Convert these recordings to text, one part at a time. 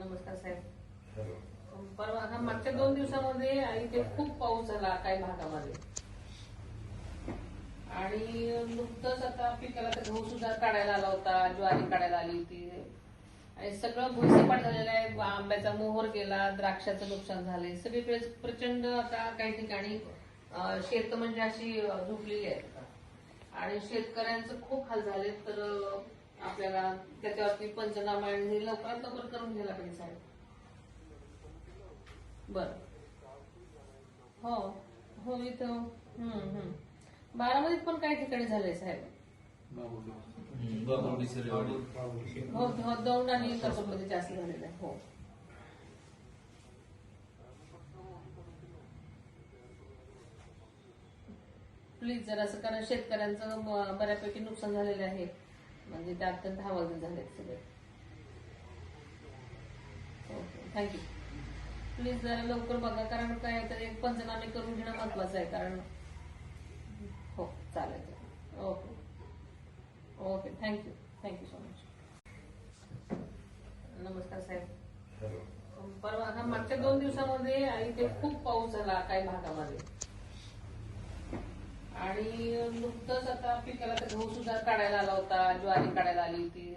नमस्कार साहेब. परवा मागच्या 2 दिवसामध्ये इथे खूप पाऊस झाला काही भागामध्ये आणि नुकतंच आता पिकाला तर गहू सुद्धा काढायला आला होता, ज्वारी काढायला आली होती आणि सगळं भुईसपाट झालेलं आहे. आंब्याचा मोहर गेला, द्राक्षाचं नुकसान झालंय. सगळीकडे प्रचंड आता काही ठिकाणी शेत म्हणजे अशी झोपलेली आहेत आणि शेतकऱ्यांचं खूप हाल झाले. तर आपल्याला त्याच्यावरती पंचनामा हे लवकरात लवकर करून घ्यायला पाहिजे साहेब. बर. हो हो इथं बारामतीत पण काही ठिकाणी झालंय साहेब. हो दौंड आणि कसोमध्ये जास्त झालेलं आहे. हो प्लीज जरा असं, कारण शेतकऱ्यांचं बऱ्यापैकी नुकसान झालेलं आहे. म्हणजे ते अत्यंत हवालदिल झाले सगळे. Okay thank you. प्लीज जरा लवकर बघा, कारण काय तर एक पंचनामे करून घेणं महत्वाचं आहे. कारण हो चालेल. Okay okay thank you. Thank you so much. नमस्कार साहेब. परवा मागच्या 2 दिवसामध्ये इथे खूप पाऊस झाला काही भागामध्ये आणि नुकतंच आता पिकाला तर गहू सुद्धा काढायला आला होता, ज्वारी काढायला आली होती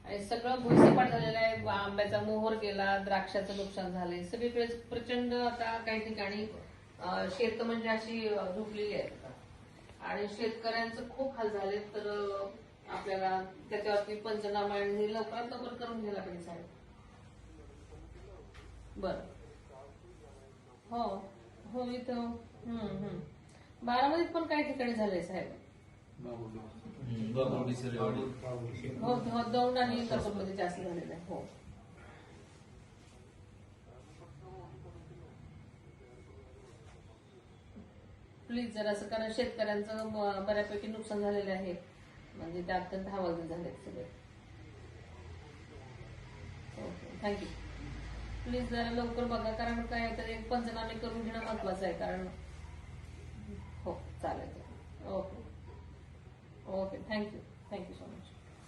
आणि सगळं भुईसपाट झालेलं आहे. आंब्याचा मोहर गेला, द्राक्षाचं नुकसान झालंय. सगळीकडे प्रचंड आता काही ठिकाणी शेत म्हणजे अशी झोपलेली आहेत आणि शेतकऱ्यांचं खूप हाल झाले. तर आपल्याला त्याच्यावरती पंचनामा हे लवकरात लवकर करून घ्यायला पाहिजे साहेब. बर. हो हो इथं बारामतीत पण काही ठिकाणी झालंय साहेब. हो दौंड आणि कसोमध्ये जास्त झालेलं आहे. हो प्लीज जरा असं, कारण शेतकऱ्यांचं बऱ्यापैकी नुकसान झालेलं आहे. म्हणजे ते अत्यंत हवालदिल झाले सगळे. Okay thank you. प्लीज जरा लवकर बघा, कारण काय तर एक पंचनामे करून घेणं महत्वाचं आहे. कारण हो चालेल. Okay okay thank you. Thank you so much.